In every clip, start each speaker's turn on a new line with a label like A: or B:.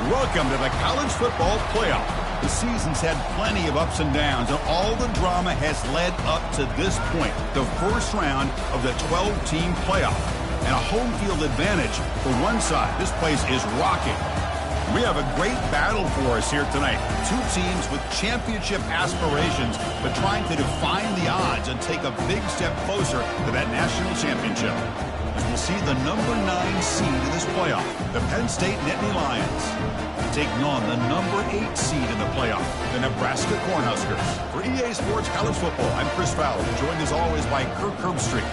A: Welcome to the college football playoff. The season's had plenty of ups and downs, and all the drama has led up to this point, the first round of the 12-team playoff. And a home field advantage for one side. This place is rocking. We have a great battle for us here tonight. Two teams with championship aspirations, but trying to define the odds and take a big step closer to that national championship. And we'll see the number 9 seed in this playoff, the Penn State Nittany Lions, taking on the number 8 seed in the playoff, the Nebraska Cornhuskers. For EA Sports College Football, I'm Chris Fowler, joined as always by Kirk Herbstreit.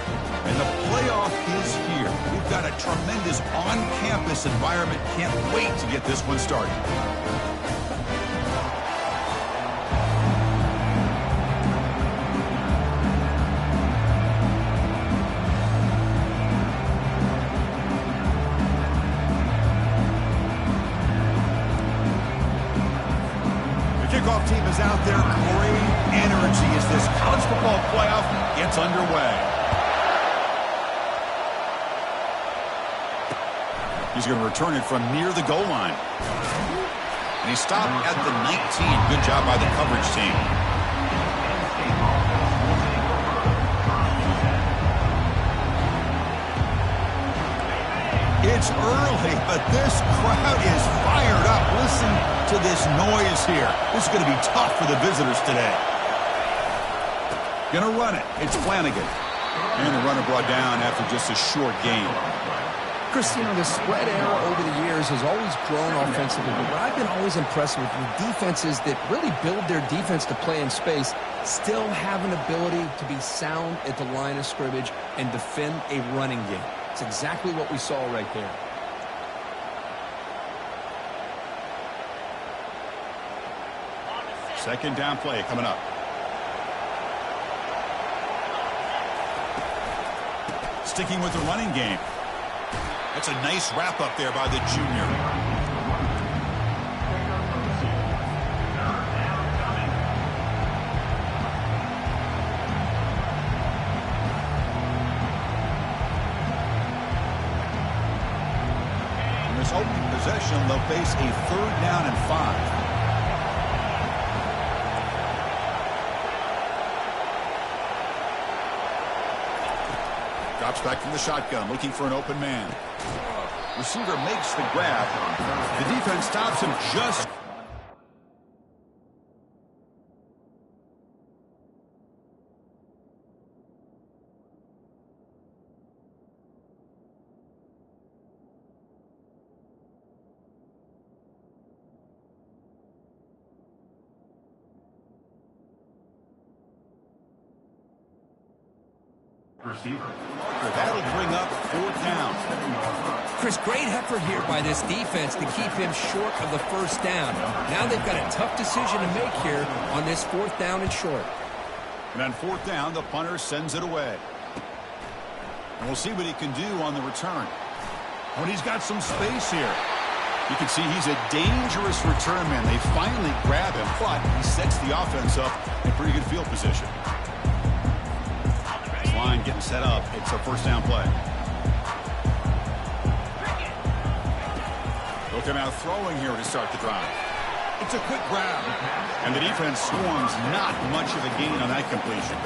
A: And the playoff is here. We've got a tremendous on-campus environment. Can't wait to get this one started. The kickoff team is out there. Great energy as this college football playoff gets underway. He's going to return it from near the goal line. And he stopped at the 19. Good job by the coverage team. It's early, but this crowd is fired up. Listen to this noise here. This is going to be tough for the visitors today. Going to run it. It's Flanagan. And the runner brought down after just a short gain.
B: Chris, you know, the spread era over the years has always grown offensively, but what I've been always impressed with defenses that really build their defense to play in space still have an ability to be sound at the line of scrimmage and defend a running game. It's exactly what we saw right there.
A: Second down play coming up. Sticking with the running game. That's a nice wrap-up there by the junior. In this opening possession, they'll face a 3rd down and 5. Drops back from the shotgun, looking for an open man. Receiver makes the grab. The defense stops him just. Receiver. That'll bring up 4th down.
B: Chris, great effort here by this defense to keep him short of the 1st down. Now they've got a tough decision to make here on this 4th down and short.
A: And on 4th down, the punter sends it away. And we'll see what he can do on the return. When he's got some space here. You can see he's a dangerous return man. They finally grab him, but he sets the offense up in pretty good field position. Line getting set up. It's a 1st down play. They'll come out throwing here to start the drive. It's a quick grab. And the defense swarms. Not much of a gain on that completion.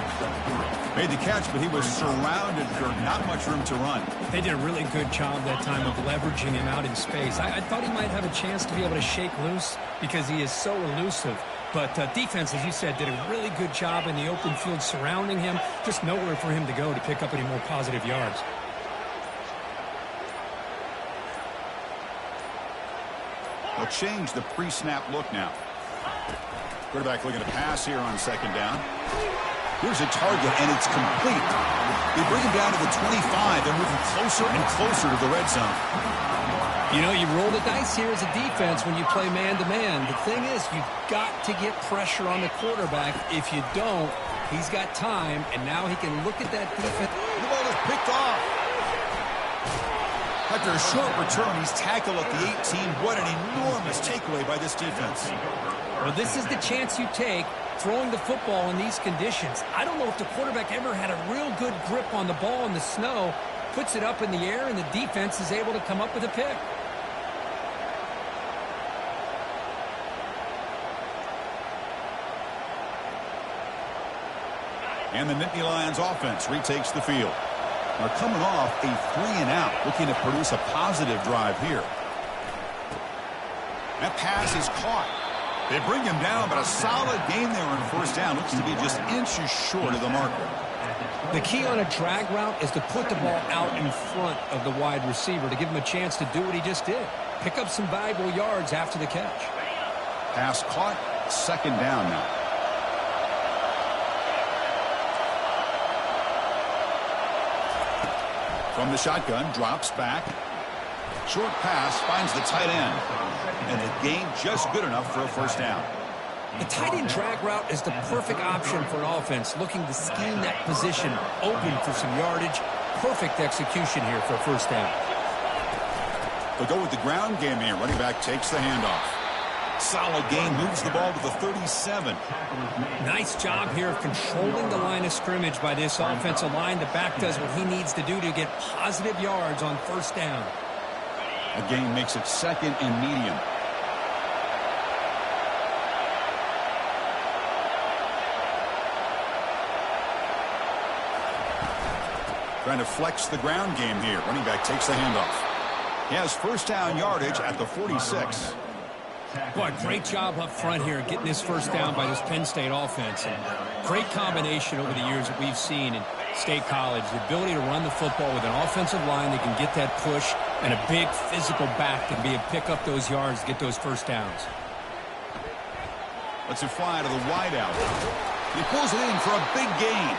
A: Made the catch, but he was surrounded for not much room to run.
C: They did a really good job that time of leveraging him out in space. I thought he might have a chance to be able to shake loose because he is so elusive. But defense, as you said, did a really good job in the open field surrounding him. Just nowhere for him to go to pick up any more positive yards.
A: They'll change the pre-snap look now. Quarterback looking to pass here on 2nd down. Here's a target, and it's complete. They bring him down to the 25. They're moving closer and closer to the red zone.
B: You know, you roll the dice here as a defense when you play man-to-man. The thing is, you've got to get pressure on the quarterback. If you don't, he's got time, and now he can look at that defense.
A: The ball is picked off. After a short return, he's tackled at the 18. What an enormous takeaway by this defense.
C: Well, this is the chance you take throwing the football in these conditions. I don't know if the quarterback ever had a real good grip on the ball in the snow, puts it up in the air, and the defense is able to come up with a pick.
A: And the Nittany Lions offense retakes the field. They're coming off a 3-and-out, looking to produce a positive drive here. That pass is caught. They bring him down, but a solid gain there on first down. Looks to be just inches short of the marker.
B: The key on a drag route is to put the ball out in front of the wide receiver to give him a chance to do what he just did. Pick up some valuable yards after the catch.
A: Pass caught, second down now. From the shotgun, drops back. Short pass finds the tight end. And the gain just good enough for a first down.
B: The tight end drag route is the perfect option for an offense looking to scheme that position open for some yardage. Perfect execution here for a first down.
A: They'll go with the ground game here. Running back takes the handoff. Solid gain, moves the ball to the 37.
C: Nice job here of controlling the line of scrimmage by this offensive line. The back does what he needs to do to get positive yards on first down.
A: A gain makes it second and medium. Trying to flex the ground game here. Running back takes the handoff. He has first down yardage at the 46.
C: Boy, great job up front here getting this first down by this Penn State offense. And great combination over the years that we've seen in State College. The ability to run the football with an offensive line that can get that push and a big physical back that can be able to pick up those yards to get those first downs.
A: Lets it fly to the wideout. He pulls it in for a big gain.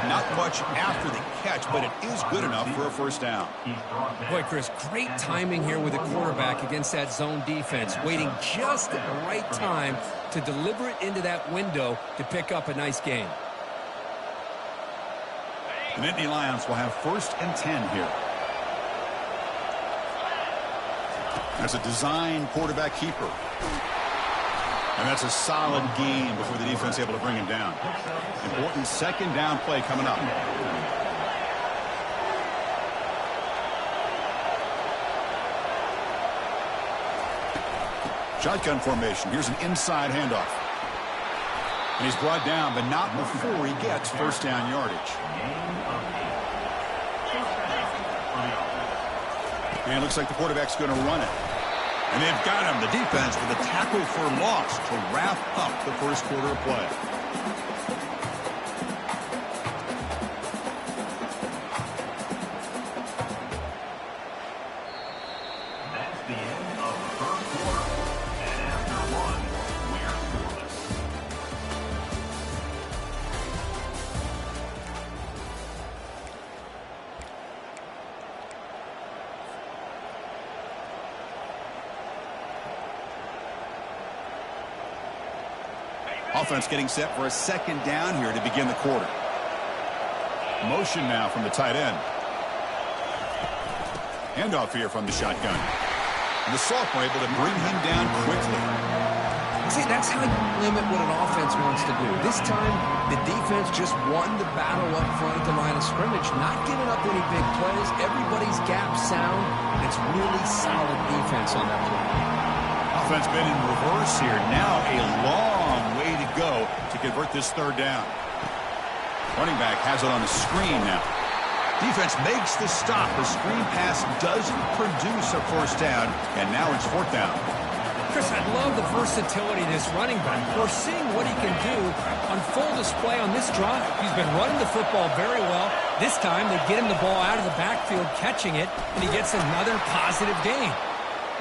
A: Not much after the catch, but it is good enough for a first down.
B: Boy, Chris, great timing here with the quarterback against that zone defense, waiting just at the right time to deliver it into that window to pick up a nice gain.
A: The Nittany Lions will have first and 10 here. That's a design quarterback keeper. And that's a solid gain before the defense is able to bring him down. Important second down play coming up. Shotgun formation. Here's an inside handoff. And he's brought down, but not before he gets first down yardage. And it looks like the quarterback's going to run it. And they've got him, the defense, with a tackle for loss to wrap up the first quarter of play.
D: That's the end of the first quarter. And after one, we're scoreless.
A: Offense getting set for a second down here to begin the quarter. Motion now from the tight end. Handoff here from the shotgun. And the sophomore able to bring him down quickly.
B: See, that's how you limit what an offense wants to do. This time, the defense just won the battle up front at the line of scrimmage, not giving up any big plays. Everybody's gap sound. It's really solid defense on that play.
A: Offense been in reverse here. Now a long way to go to convert this third down. Running back has it on the screen now. Defense makes the stop. The screen pass doesn't produce a first down, and now it's fourth down.
C: Chris, I love the versatility of this running back. We're seeing what he can do on full display on this drive. He's been running the football very well. This time they get him the ball out of the backfield, catching it, and he gets another positive gain.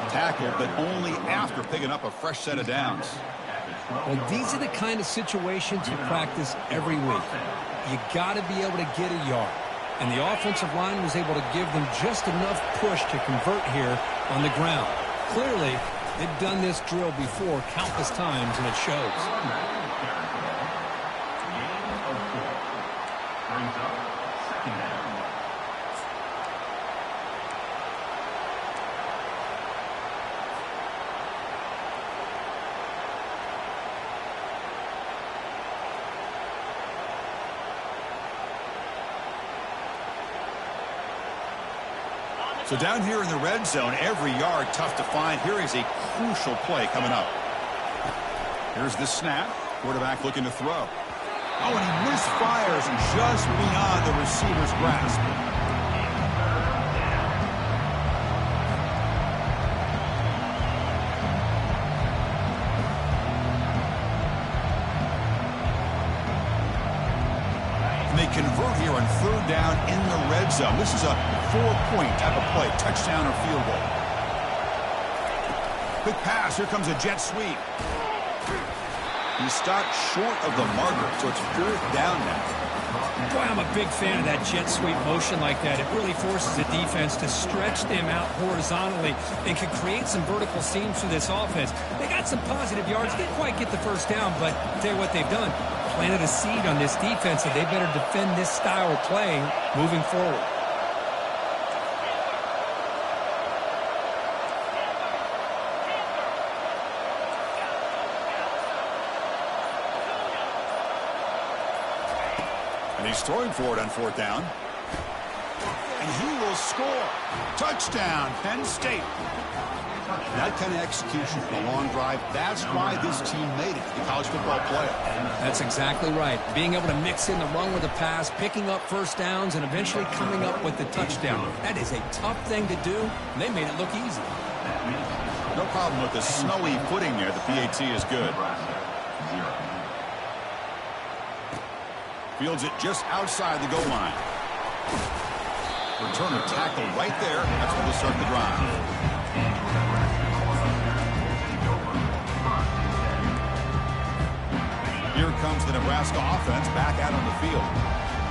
A: Tackled, but only after picking up a fresh set of downs.
B: Well, these are the kind of situations you practice every week. You got to be able to get a yard. And the offensive line was able to give them just enough push to convert here on the ground. Clearly, they've done this drill before countless times, and it shows.
D: Brings up second down.
A: So down here in the red zone, every yard tough to find. Here is a crucial play coming up. Here's the snap. Quarterback looking to throw. Oh, and he misfires just beyond the receiver's grasp. And they convert here on 3rd down in the red zone. This is a 4-point type of play, touchdown or field goal. Quick pass. Here comes a jet sweep. He stopped short of the marker, so it's 4th down now.
C: Boy, I'm a big fan of that jet sweep motion like that. It really forces the defense to stretch them out horizontally and can create some vertical seams for this offense. They got some positive yards. Didn't quite get the first down, but I'll tell you what they've done. Planted a seed on this defense, and they better defend this style of playing moving forward.
A: And he's throwing for it on 4th down. And he will score. Touchdown, Penn State. That kind of execution on a long drive, that's why this team made it to the college football playoff.
B: That's exactly right. Being able to mix in the run with the pass, picking up first downs, and eventually coming up with the touchdown. That is a tough thing to do, and they made it look easy.
A: No problem with the snowy footing there. The PAT is good. Fields it just outside the goal line. Return a tackle right there. That's where they start the drive. Here comes the Nebraska offense back out on the field.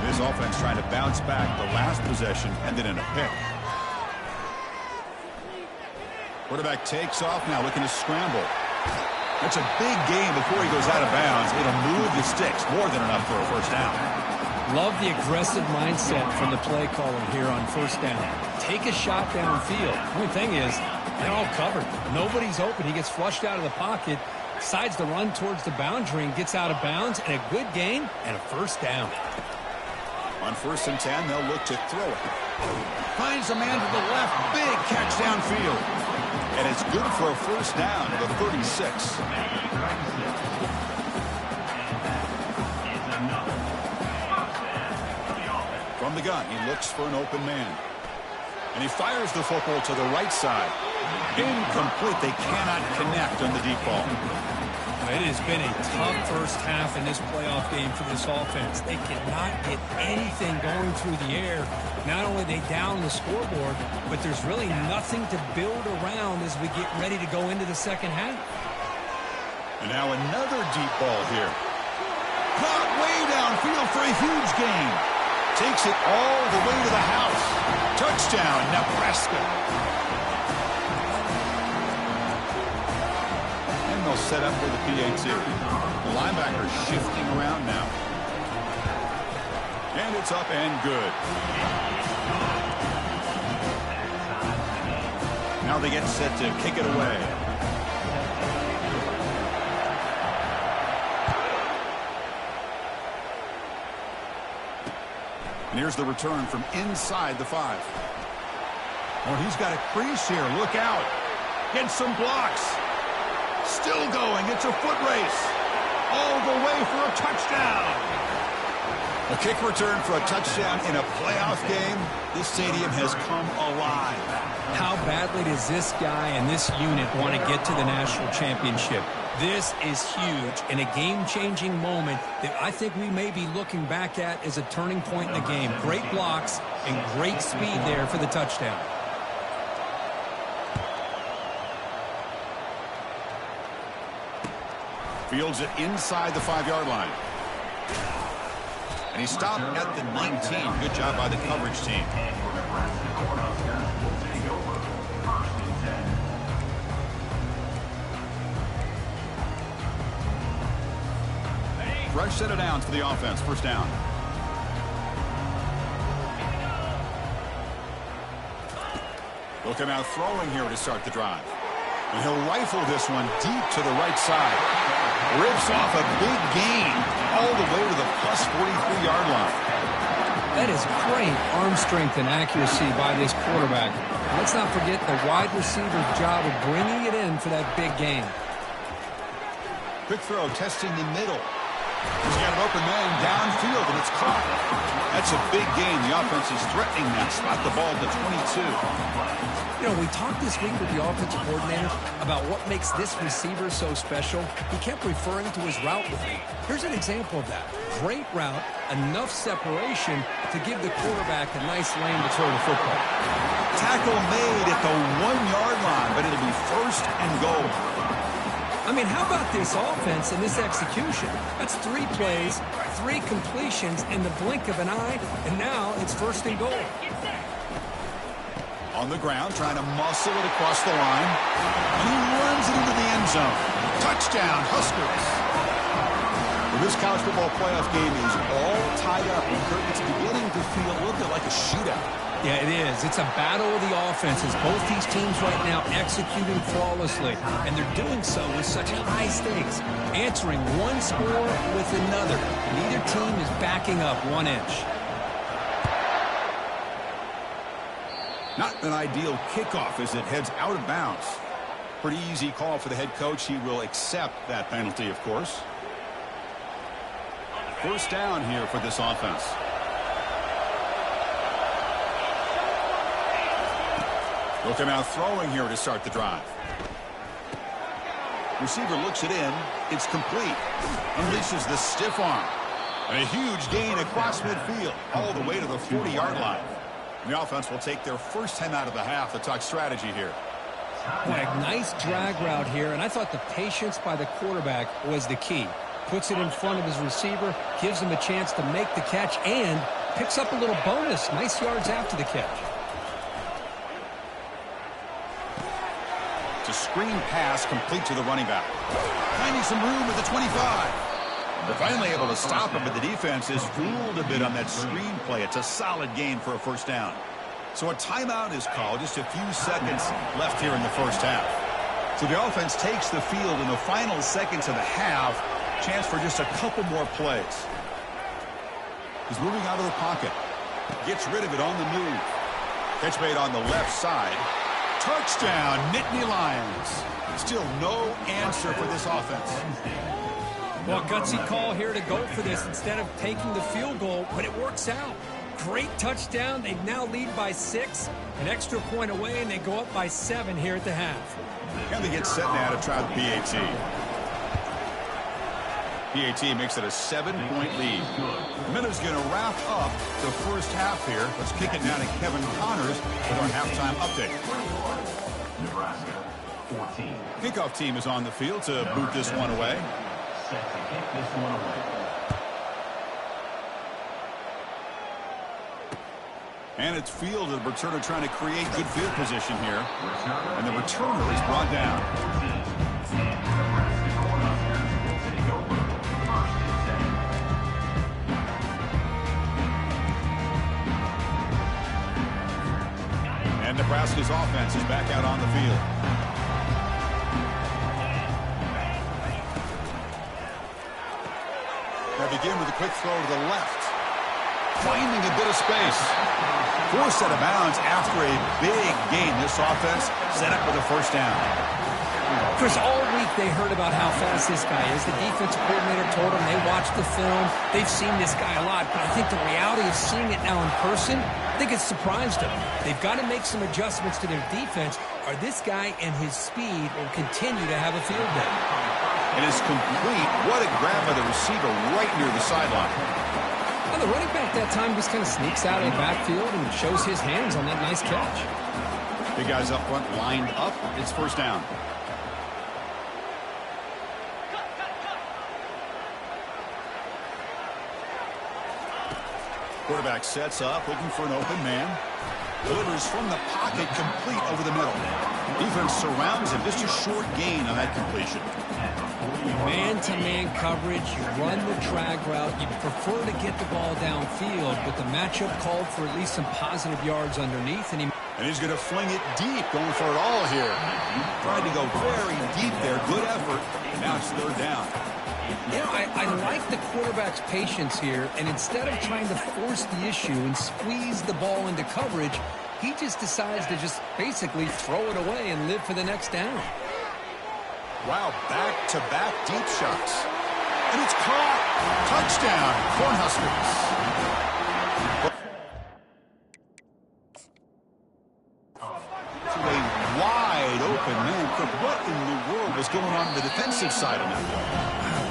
A: This offense trying to bounce back. The last possession ended in a pick. Quarterback takes off now, looking to scramble. That's a big game before he goes out of bounds. It'll move the sticks, more than enough for a first down.
C: Love the aggressive mindset from the play caller here on 1st down. Take a shot downfield. The only thing is, they're all covered. Nobody's open. He gets flushed out of the pocket, decides to run towards the boundary and gets out of bounds, and a good gain and a first down.
A: On 1st and 10, they'll look to throw it. Finds a man to the left. Big catch downfield. And it's good for a first down to the 36. From the gun, he looks for an open man. And he fires the football to the right side. Incomplete. They cannot connect on the deep ball.
C: It has been a tough first half in this playoff game for this offense. They cannot get anything going through the air. Not only are they down the scoreboard, but there's really nothing to build around as we get ready to go into the second half.
A: And now another deep ball here. Caught way downfield for a huge gain. Takes it all the way to the house. Touchdown, Nebraska. They'll set up for the PAT. The linebacker shifting around now. And it's up and good. Now they get set to kick it away. And here's the return from inside the 5. Oh, he's got a crease here. Look out. Get some blocks. Still going. It's a foot race. All the way for a touchdown. A kick return for a touchdown in a playoff game. This stadium has come alive.
C: How badly does this guy and this unit want to get to the national championship? This is huge and a game-changing moment that I think we may be looking back at as a turning point in the game. Great blocks and great speed there for the touchdown.
A: Fields it inside the 5-yard line. And he stopped at the 19. Good job by the coverage team. Fresh set of downs for the offense. First down. They'll come out throwing here to start the drive. And he'll rifle this one deep to the right side. Rips off a big gain all the way to the plus 43-yard line.
C: That is great arm strength and accuracy by this quarterback. Let's not forget the wide receiver's job of bringing it in for that big gain.
A: Quick throw, testing the middle. He's got an open man downfield, and it's caught. That's a big gain. The offense is threatening that. Spot the ball at the 22.
B: You know, we talked this week with the offensive coordinator about what makes this receiver so special. He kept referring to his route with me. Here's an example of that. Great route, enough separation to give the quarterback a nice lane to throw the football.
A: Tackle made at the 1-yard line, but it'll be first and goal.
C: I mean, how about this offense and this execution? That's 3 plays, 3 completions in the blink of an eye, and now it's first and goal.
A: On the ground, trying to muscle it across the line. And he runs it into the end zone. Touchdown, Huskers. Well, this college football playoff game is all tied up. It's beginning to feel a little bit like a shootout.
C: Yeah, it is. It's a battle of the offenses. Both these teams right now executing flawlessly, and they're doing so with such high stakes, answering one score with another. Neither team is backing up 1 inch.
A: Not an ideal kickoff as it heads out of bounds. Pretty easy call for the head coach. He will accept that penalty, of course. First down here for this offense. Will come out throwing here to start the drive. Receiver looks it in. It's complete. Unleashes the stiff arm. A huge gain across midfield, all the way to the 40-yard line. The offense will take their first 10 out of the half to talk strategy here.
C: Boy, a nice drag route here, and I thought the patience by the quarterback was the key. Puts it in front of his receiver, gives him a chance to make the catch, and picks up a little bonus. Nice yards after the catch.
A: It's a screen pass complete to the running back. Finding some room at the 25. They're finally able to stop him, but the defense is fooled a bit on that screen play. It's a solid gain for a first down. So a timeout is called. Just a few seconds left here in the first half. So the offense takes the field in the final seconds of the half. Chance for just a couple more plays. He's moving out of the pocket. Gets rid of it on the move. Catch made on the left side. Touchdown, Nittany Lions. Still no answer for this offense.
C: Well, gutsy call here to go for this instead of taking the field goal, but it works out. Great touchdown. They now lead by 6. An extra point away, and they go up by 7 here at the half.
A: And they get set now to try the PAT. PAT makes it a 7-point lead. Miller's going to wrap up the first half here. Let's kick it now to Kevin Connors with our halftime update.
D: Nebraska, 14.
A: Kickoff team is on the field to boot this one away.
D: Set to kick this one away.
A: And it's fielded. The returner trying to create good field position here. And the returner is brought down. And Nebraska's offense is back out on the field. They begin with a quick throw to the left. Finding a bit of space. Forced out of bounds after a big gain. This offense set up with a first down.
C: Chris, all week they heard about how fast this guy is. The defensive coordinator told them they watched the film. They've seen this guy a lot, but I think the reality of seeing it now in person, I think it's surprised them. They've got to make some adjustments to their defense, or this guy and his speed will continue to have a field day.
A: And it's complete. What a grab by the receiver right near the sideline.
C: Well, the running back that time just kind of sneaks out of the backfield and shows his hands on that nice catch.
A: Big guys up front lined up. It's first down. Quarterback sets up, looking for an open man. Delivers from the pocket, complete over the middle. Defense surrounds him. Just a short gain on that completion.
C: Man-to-man coverage, you run the drag route, you prefer to get the ball downfield, but the matchup called for at least some positive yards underneath, and
A: he's going to fling it deep, going for it all here. Trying to go very deep there. Good effort. Now it's third down.
C: You know, I like the quarterback's patience here, and instead of trying to force the issue and squeeze the ball into coverage, he just decides to just basically throw it away and live for the next down.
A: Wow, back-to-back deep shots. And it's caught. Touchdown, Cornhuskers. A wide open man. What in the world was going on the defensive side of that play?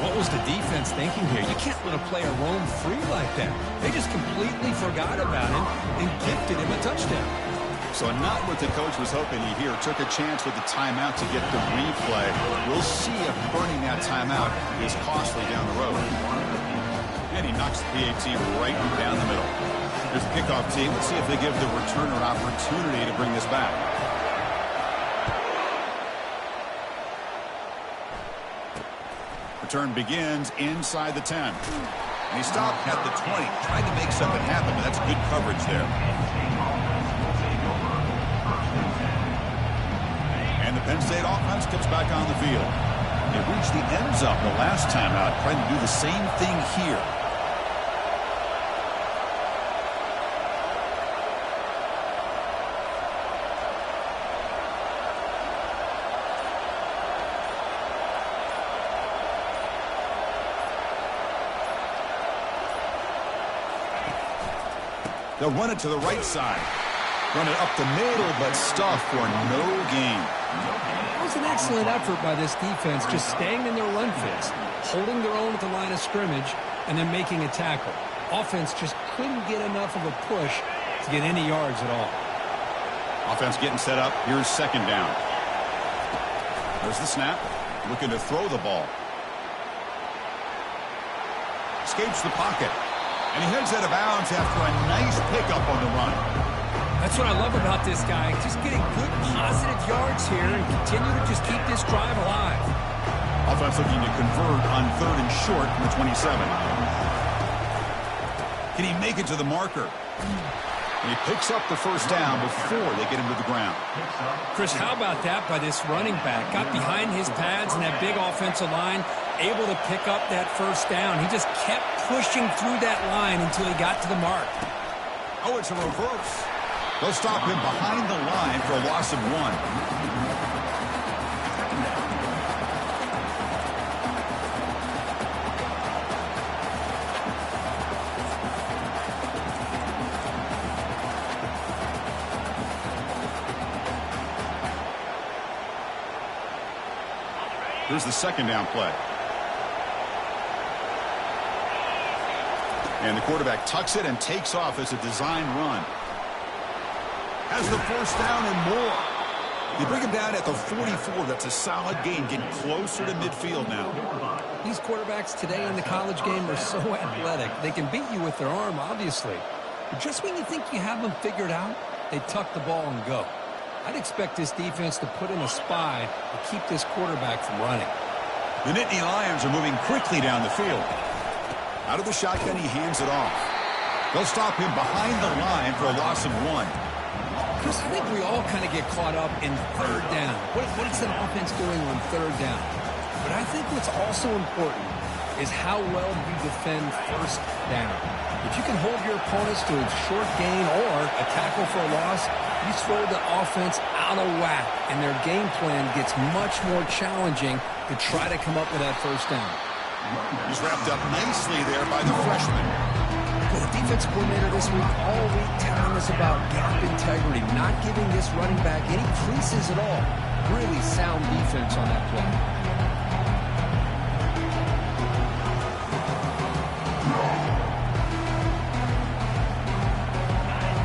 C: What was the defense thinking here? You can't let a player roam free like that. They just completely forgot about him and gifted him a touchdown.
A: So not what the coach was hoping he hear. Took a chance with the timeout to get the replay. We'll see if burning that timeout is costly down the road. And he knocks the PAT right down the middle. There's the kickoff team. Let's see if they give the returner an opportunity to bring this back. Return begins inside the 10. And he stopped at the 20. Tried to make something happen, but that's good coverage there. And the Penn State offense comes back on the field. They reached the end zone the last time out, trying to do the same thing here. They'll run it to the right side. Run it up the middle, but stuff for no gain.
C: It was an excellent effort by this defense, just staying in their run fits, holding their own at the line of scrimmage, and then making a tackle. Offense just couldn't get enough of a push to get any yards at all.
A: Offense getting set up. Here's second down. There's the snap. Looking to throw the ball. Escapes the pocket. And he heads out of bounds after a nice pickup on the run.
C: That's what I love about this guy. Just getting good positive yards here and continue to just keep this drive alive.
A: Offense looking to convert on 3rd and short from the 27. Can he make it to the marker? And he picks up the first down before they get him to the ground.
C: Chris, how about that by this running back? Got behind his pads and that big offensive line, able to pick up that first down. He just kept pushing through that line until he got to the mark.
A: Oh, it's a reverse. They'll stop him behind the line for a loss of 1. Here's the second down play. And the quarterback tucks it and takes off as a design run. Has the first down and more. They bring him down at the 44. That's a solid gain, getting closer to midfield now.
C: These quarterbacks today in the college game are so athletic. They can beat you with their arm, obviously. But just when you think you have them figured out, they tuck the ball and go. I'd expect this defense to put in a spy to keep this quarterback from running.
A: The Nittany Lions are moving quickly down the field. Out of the shotgun, he hands it off. They'll stop him behind the line for a loss of 1.
C: Chris, I think we all kind of get caught up in 3rd down. What is an offense doing on 3rd down? But I think what's also important is how well you defend 1st down. If you can hold your opponents to a short gain or a tackle for a loss, you throw the offense out of whack, and their game plan gets much more challenging to try to come up with that first down.
A: He's wrapped up nicely there by the freshman.
C: The defensive coordinator this week all week telling us about gap integrity, not giving this running back any creases at all. Really sound defense on that play.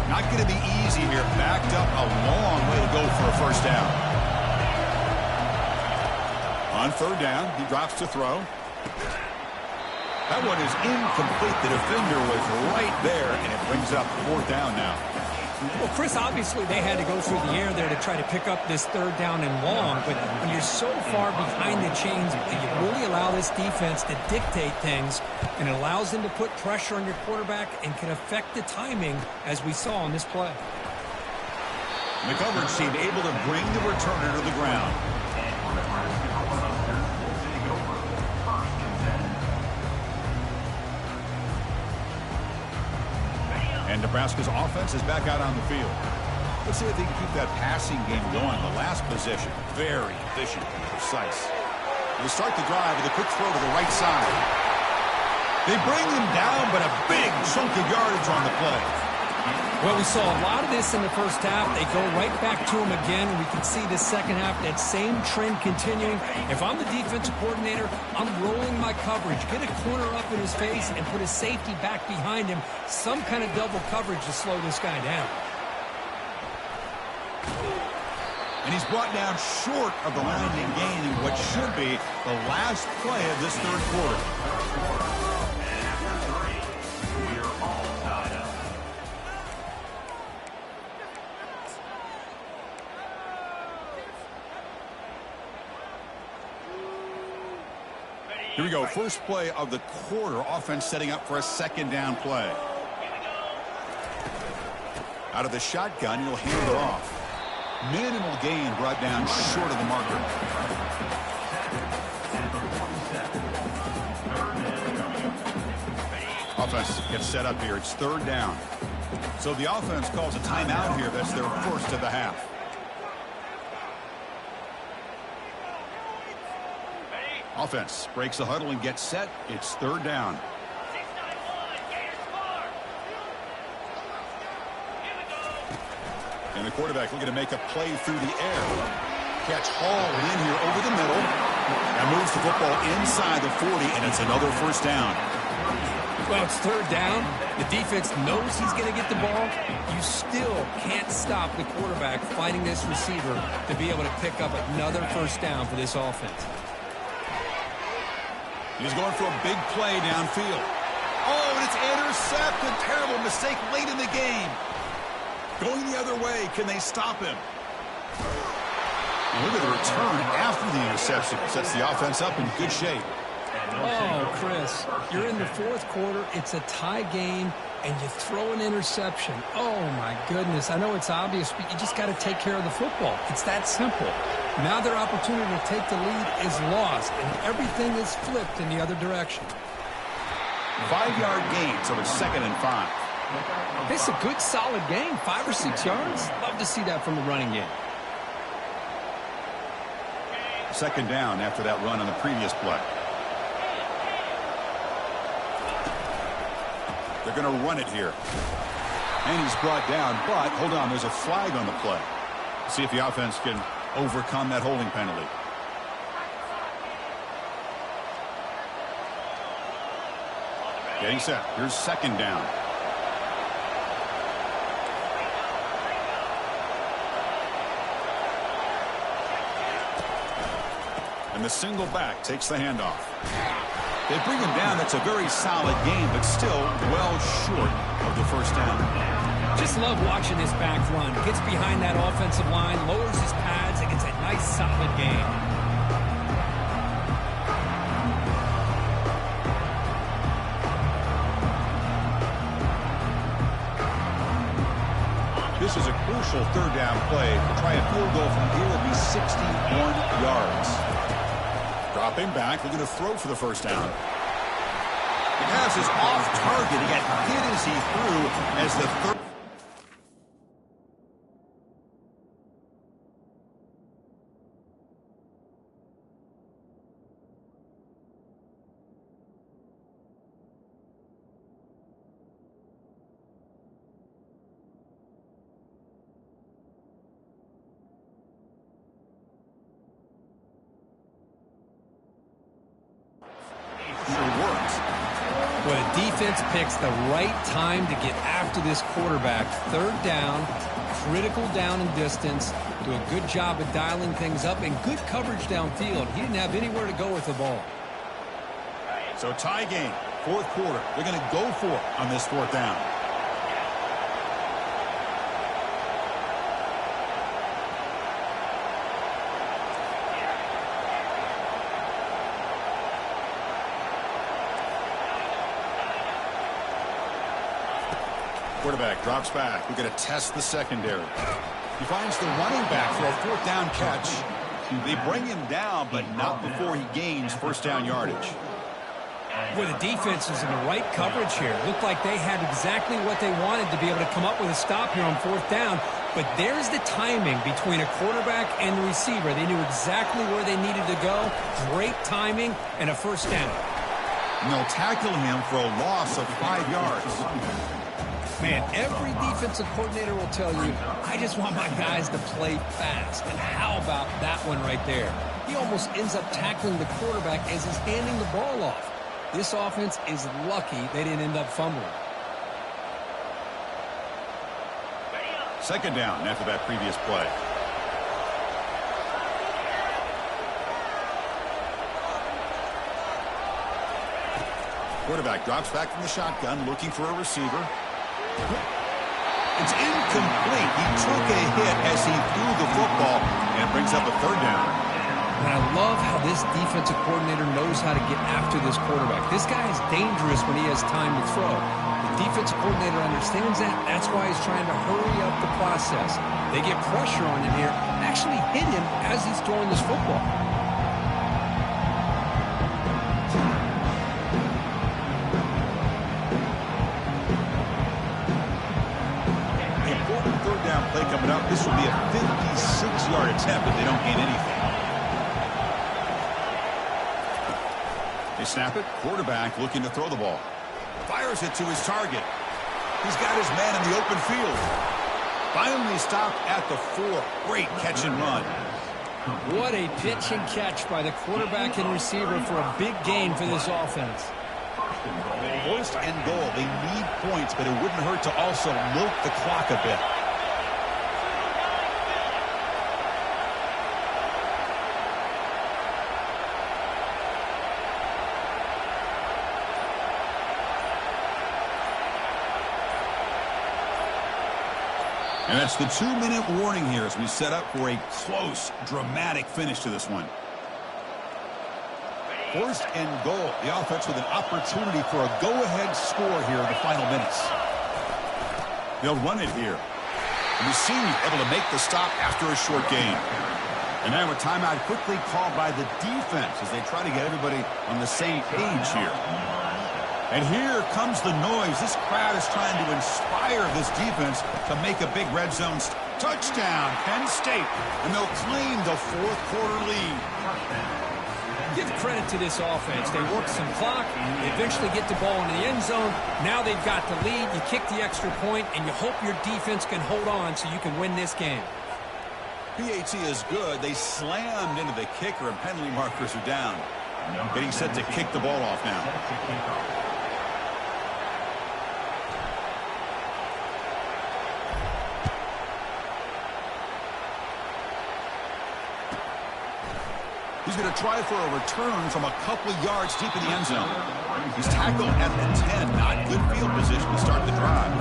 A: Not going to be easy here. Backed up a long way to go for a first down. On 3rd down, he drops to throw. That one is incomplete. The defender was right there, and it brings up 4th down now.
C: Well, Chris, obviously they had to go through the air there to try to pick up this 3rd down and long, but when you're so far behind the chains, you really allow this defense to dictate things, and it allows them to put pressure on your quarterback and can affect the timing, as we saw on this play.
A: The coverage team able to bring the returner to the ground. And Nebraska's offense is back out on the field. Let's see if they can keep that passing game going. The last possession, very efficient and precise. They start the drive with a quick throw to the right side. They bring him down, but a big chunk of yardage on the play.
C: Well, we saw a lot of this in the first half. They go right back to him again, and we can see the second half, that same trend continuing. If I'm the defensive coordinator, I'm rolling my coverage. Get a corner up in his face and put a safety back behind him. Some kind of double coverage to slow this guy down.
A: And he's brought down short of the landing gain in what should be the last play of this third quarter.
D: And after 3, we're all tied up.
A: Here we go. First play of the quarter. Offense setting up for a second down play. Out of the shotgun, he'll hand it off. Minimal gain brought down short of the marker. Offense gets set up here. It's third down. So the offense calls a timeout here. That's their first of the half. Offense breaks the huddle and gets set. It's third down. And the quarterback looking to make a play through the air. Catch hauled in here over the middle. And moves the football inside the 40, and it's another first down.
C: Well, it's third down. The defense knows he's going to get the ball. You still can't stop the quarterback fighting this receiver to be able to pick up another first down for this offense.
A: He's going for a big play downfield. Oh, and it's intercepted. Terrible mistake late in the game. Going the other way. Can they stop him? And look at the return after the interception. Sets the offense up in good shape.
C: Oh, Chris, you're in the fourth quarter. It's a tie game, and you throw an interception. Oh, my goodness. I know it's obvious, but you just got to take care of the football. It's that simple. Now their opportunity to take the lead is lost, and everything is flipped in the other direction.
A: 5-yard gain, so it's 2nd and 5.
C: It's a good, solid game. 5 or 6 yards. Love to see that from the running game.
A: Second down after that run on the previous play. They're going to run it here. And he's brought down, but hold on, there's a flag on the play. See if the offense can overcome that holding penalty. Getting set. Here's second down. And the single back takes the handoff. They bring him down. That's a very solid game, but still well short of the first down.
C: Just love watching this back run. Gets behind that offensive line, lowers his pads, and gets a nice, solid gain.
A: This is a crucial third down play. To try a field goal from here will be 61 yards. Dropping back, looking to throw for the first down. The pass is off target. He got hit as he threw as the third.
C: Well, the defense picks the right time to get after this quarterback. Third down, critical down and distance. Do a good job of dialing things up and good coverage downfield. He didn't have anywhere to go with the ball.
A: So tie game, fourth quarter. They're going to go for it on this fourth down. Quarterback drops back. We're going to test the secondary. He finds the running back for a fourth down catch. They bring him down, but not before he gains first down yardage.
C: Well, the defense is in the right coverage here. Looked like they had exactly what they wanted to be able to come up with a stop here on fourth down. But there's the timing between a quarterback and the receiver. They knew exactly where they needed to go. Great timing and a first down.
A: and they'll tackle him for a loss of 5 yards.
B: Man, every defensive coordinator will tell you, I just want my guys to play fast. And how about that one right there? He almost ends up tackling the quarterback as he's handing the ball off. This offense is lucky they didn't end up fumbling.
A: Second down after that previous play. Quarterback drops back from the shotgun, looking for a receiver. It's incomplete. He took a hit as he threw the football, and it brings up a third down.
B: And I love how this defensive coordinator knows how to get after this quarterback. This guy is dangerous when he has time to throw. The defensive coordinator understands that. That's why he's trying to hurry up the process. They get pressure on him here, actually hit him as he's throwing this football.
A: Coming up, this will be a 56-yard attempt if they don't gain anything. They snap it. Quarterback looking to throw the ball. Fires it to his target. He's got his man in the open field. Finally stopped at the 4. Great catch and run.
B: What a pitch and catch by the quarterback and receiver for a big gain for this offense.
A: First and goal. They need points, but it wouldn't hurt to also milk the clock a bit. And that's the 2-minute warning here as we set up for a close, dramatic finish to this one. First and goal. The offense with an opportunity for a go-ahead score here in the final minutes. They'll run it here. And the senior able to make the stop after a short gain. And now a timeout quickly called by the defense as they try to get everybody on the same page here. And here comes the noise. This crowd is trying to inspire this defense to make a big red zone touchdown, Penn State. And they'll claim the fourth-quarter lead.
C: Give credit to this offense. They work some clock. They eventually get the ball into the end zone. Now they've got the lead. You kick the extra point, and you hope your defense can hold on so you can win this game.
A: PAT is good. They slammed into the kicker, and penalty markers are down. Getting set to kick the ball off now. He's going to try for a return from a couple of yards deep in the end zone. He's tackled at the 10. Not good field position to start the drive.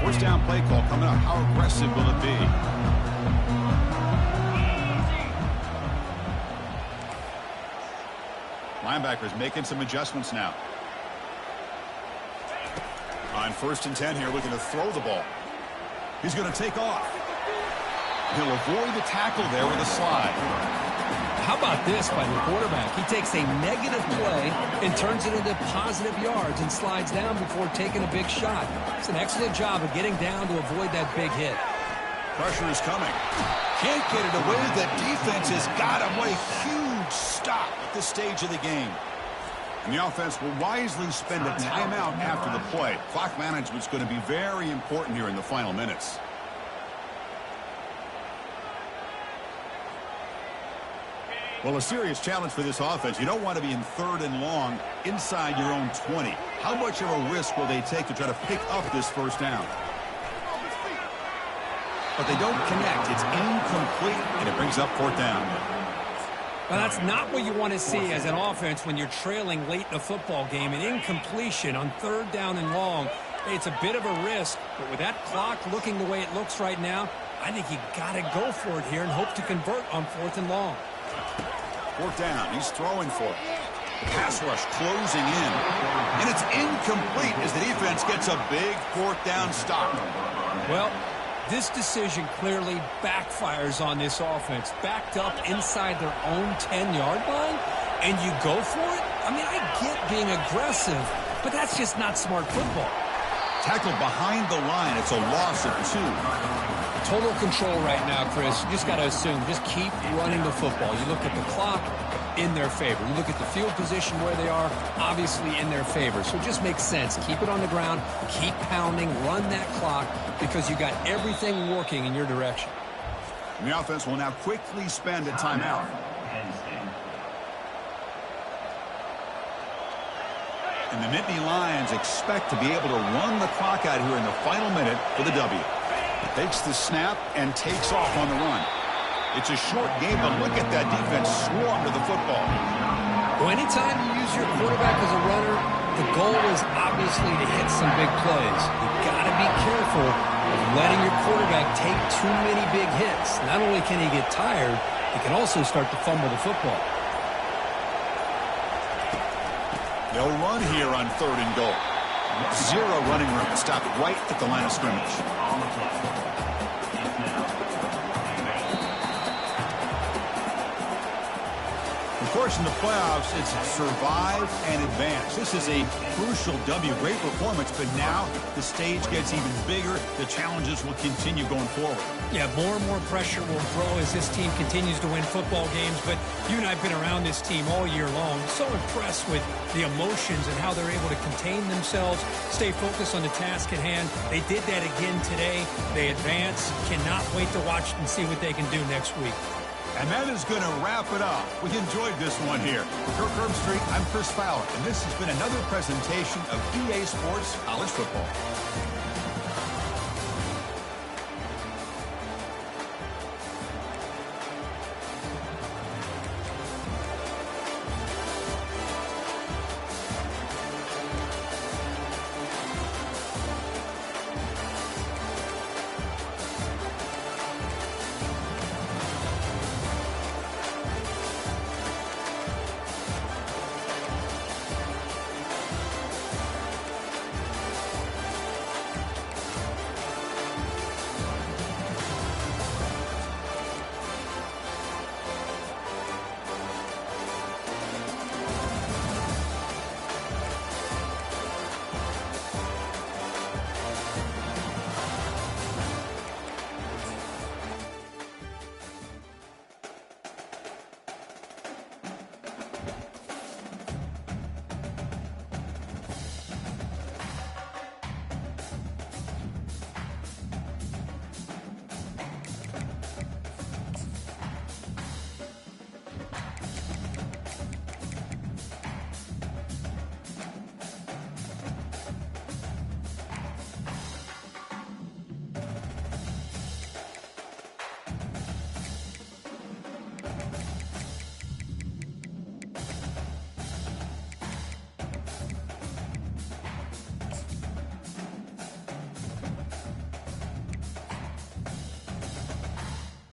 A: First down play call coming up. How aggressive will it be? Linebackers making some adjustments now. On first and 10 here, looking to throw the ball. He's going to take off. He'll avoid the tackle there with a slide.
B: How about this by the quarterback? He takes a negative play and turns it into positive yards and slides down before taking a big shot. It's an excellent job of getting down to avoid that big hit.
A: Pressure is coming. Can't get it away. The defense has got him. What a huge stop at this stage of the game. And the offense will wisely spend a timeout after the play. Clock management is going to be very important here in the final minutes. Well, a serious challenge for this offense. You don't want to be in third and long inside your own 20. How much of a risk will they take to try to pick up this first down? But they don't connect. It's incomplete, and it brings up fourth down.
C: Well, that's not what you want to see as an offense when you're trailing late in a football game. An incompletion on third down and long. It's a bit of a risk, but with that clock looking the way it looks right now, I think you got to go for it here and hope to convert on fourth and long.
A: Fourth down. He's throwing for it. Pass rush closing in. And it's incomplete as the defense gets a big fourth down stop.
C: Well, this decision clearly backfires on this offense. Backed up inside their own 10-yard line, and you go for it? I mean, I get being aggressive, but that's just not smart football.
A: Tackled behind the line. It's a loss of 2.
C: total control right now, Chris. You just got to assume, just keep running the football. You look at the clock, in their favor. You look at the field position where they are, obviously in their favor. So it just makes sense. Keep it on the ground, keep pounding, run that clock, because you got everything working in your direction.
A: And the offense will now quickly spend a timeout. And the Nittany Lions expect to be able to run the clock out here in the final minute for the W. Takes the snap and takes off on the run. It's a short game, but look at that defense swarm to the football.
C: Well, anytime you use your quarterback as a runner, the goal is obviously to hit some big plays. You've got to be careful of letting your quarterback take too many big hits. Not only can he get tired, he can also start to fumble the football.
A: They'll run here on 3rd and goal. Zero running room. Stopped right at the line of scrimmage. Of course, in the playoffs, it's survive and advance. This is a crucial W. Great performance, but now the stage gets even bigger. The challenges will continue going forward.
C: Yeah, more and more pressure will grow as this team continues to win football games. But you and I have been around this team all year long. So impressed with the emotions and how they're able to contain themselves, stay focused on the task at hand. They did that again today. They advance. Cannot wait to watch and see what they can do next week.
A: And that is going to wrap it up. We enjoyed this one here. For Kirk Street, I'm Chris Fowler, and this has been another presentation of EA Sports College Football.